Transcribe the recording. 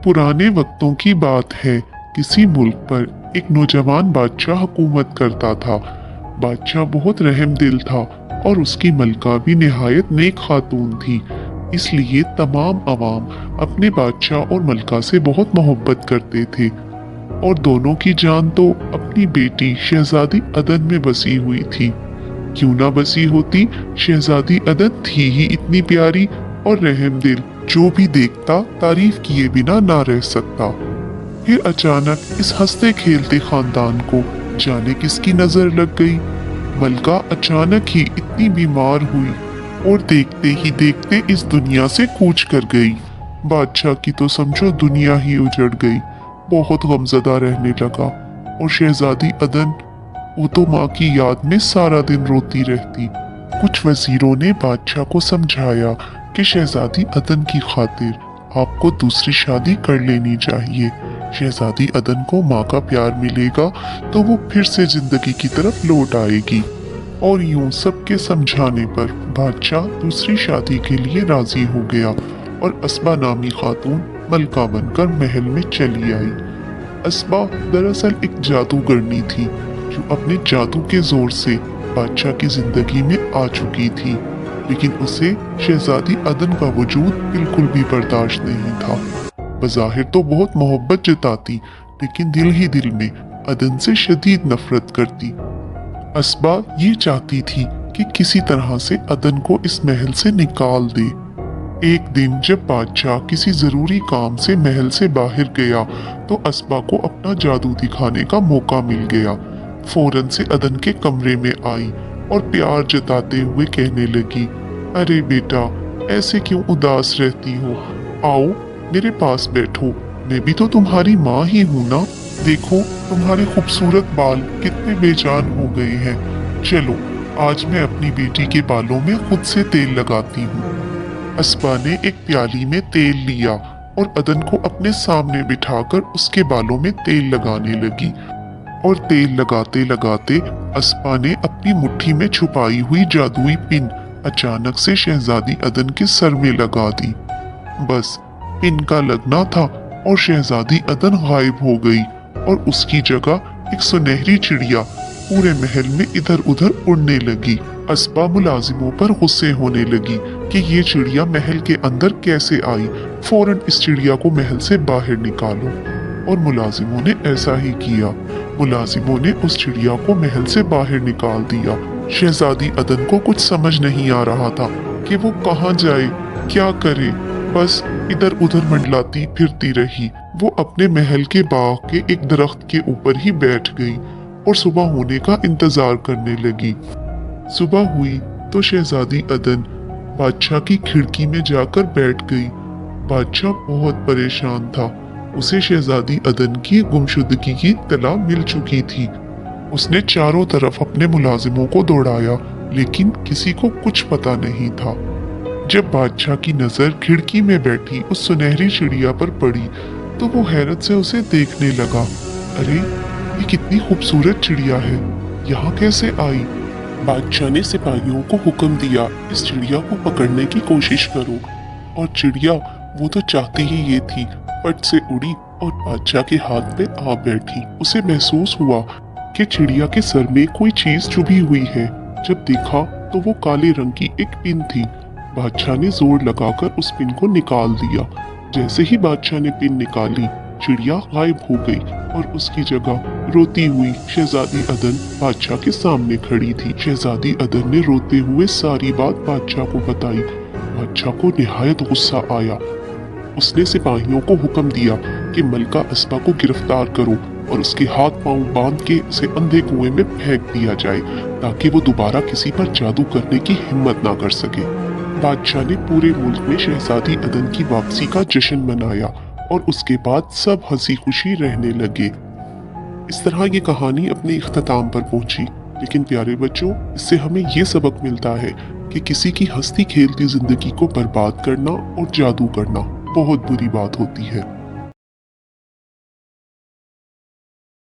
पुराने वक्तों की बात है। किसी मुल्क पर एक नौजवान बादशाह हुकूमत करता था। बादशाह बहुत रहमदिल था और उसकी मलका भी निहायत नेक खातून थी। इसलिए तमाम अवाम अपने बादशाह और मलका से बहुत मोहब्बत करते थे और दोनों की जान तो अपनी बेटी शहजादी अदन में बसी हुई थी। क्यों ना बसी होती, शहजादी अदन थी ही इतनी प्यारी और रहमदिल, जो भी देखता तारीफ किए बिना ना रह सकता। फिर अचानक इस हंसते खेलते खानदान को जाने किसकी नजर लग गई। मलका अचानक ही इतनी बीमार हुई और देखते ही देखते इस दुनिया से कूच कर गई। बादशाह की तो समझो दुनिया ही उजड़ गई। बहुत गमज़दा रहने लगा और शहजादी अदन, वो तो माँ की याद में सारा दिन रोती रहती। कुछ वजीरों ने बादशाह को समझाया कि शहजादी अदन की खातिर आपको दूसरी शादी कर लेनी चाहिए। शहजादी अदन को माँ का प्यार मिलेगा तो वो फिर से जिंदगी की तरफ लौट आएगी। और यूं सबके समझाने पर बादशाह दूसरी शादी के लिए राजी हो गया और असबा नामी खातून मलका बनकर महल में चली आई। असबा दरअसल एक जादूगरनी थी जो अपने जादू के जोर से बादशाह की जिंदगी में आ चुकी थी, लेकिन उसे शहजादी अदन का वजूद बिल्कुल भी बर्दाश्त नहीं था। बज़ाहिर तो बहुत मोहब्बत जताती, लेकिन दिल ही दिल में अदन से शदीद नफरत करती। असबा ये चाहती थी कि किसी तरह से अदन को इस महल से निकाल दे। एक दिन जब बादशाह किसी जरूरी काम से महल से बाहर गया तो असबा को अपना जादू दिखाने का मौका मिल गया। फौरन से अदन के कमरे में आई और प्यार जताते हुए कहने लगी, अरे बेटा, ऐसे क्यों उदास रहती हो? आओ मेरे पास बैठो, मैं भी तो तुम्हारी माँ ही हूँ ना। देखो तुम्हारे खूबसूरत बाल कितने बेजान हो गए हैं। चलो आज मैं अपनी बेटी के बालों में खुद से तेल लगाती हूँ। असबा ने एक प्याली में तेल लिया और अदन को अपने सामने बिठाकर उसके बालों में तेल लगाने लगी। और तेल लगाते लगाते असबा ने अपनी मुट्ठी में छुपाई हुई जादुई पिन अचानक से शहजादी अदन के सर में लगा दी। बस पिन का लगना था और शहजादी अदन गायब हो गई और उसकी जगह एक सुनहरी चिड़िया पूरे महल में इधर उधर उड़ने लगी। असबा मुलाजिमों पर गुस्से होने लगी कि ये चिड़िया महल के अंदर कैसे आई। फौरन इस चिड़िया को महल से बाहर निकालो। और मुलाजिमों ने ऐसा ही किया। मुलाजिमों ने उस चिड़िया को महल से बाहर निकाल दिया। शहजादी अदन को कुछ समझ नहीं आ रहा था कि वो कहाँ जाए, क्या करे। बस इधर उधर मंडलाती फिरती रही। वो अपने महल के बाग के एक दरख्त के ऊपर ही बैठ गई और सुबह होने का इंतजार करने लगी। सुबह हुई तो शहजादी अदन बादशाह की खिड़की में जाकर बैठ गई। बादशाह बहुत परेशान था। उसे शहजादी अदन की गुमशुदगी की इत्तला मिल चुकी थी। उसने चारों तरफ अपने मुलाजिमों को दौड़ाया, लेकिन किसी को कुछ पता नहीं था। जब बादशाह की नजर खिड़की में बैठी उस सुनहरी चिड़िया पर पड़ी तो वो हैरत से उसे देखने लगा। अरे ये कितनी खूबसूरत चिड़िया है, यहाँ कैसे आई? बादशाह ने सिपाहियों को हुक्म दिया, इस चिड़िया को पकड़ने की कोशिश करो। और चिड़िया वो तो चाहती ही ये थी, पट से उड़ी और बादशाह के हाथ पे आ बैठी। उसे महसूस हुआ कि चिड़िया के सर में कोई चीज चुभी हुई है। जब देखा तो वो काले रंग की एक पिन थी। बादशाह ने जोर लगाकर उस पिन को निकाल दिया। जैसे ही बादशाह ने पिन निकाली, चिड़िया गायब हो गई और उसकी जगह रोती हुई शहजादी अदन बादशाह के सामने खड़ी थी। शहजादी अदन ने रोते हुए सारी बात बादशाह को बताई। बादशाह को निहायत गुस्सा आया। उसने सिपाहियों को हुक्म दिया कि मलका असबा को गिरफ्तार करो और उसके हाथ पांव बांध के उसे अंधे कुएं में फेंक दिया जाए, ताकि वो दोबारा किसी पर जादू करने की हिम्मत ना कर सके। बादशाह ने पूरे मुल्क में शहजादी अदन की वापसी का जश्न मनाया और उसके बाद सब हंसी खुशी रहने लगे। इस तरह ये कहानी अपने इख्तिताम पर पहुंची। लेकिन प्यारे बच्चों, इससे हमें ये सबक मिलता है कि किसी की हंसती खेलती जिंदगी को बर्बाद करना और जादू करना बहुत बुरी बात होती है।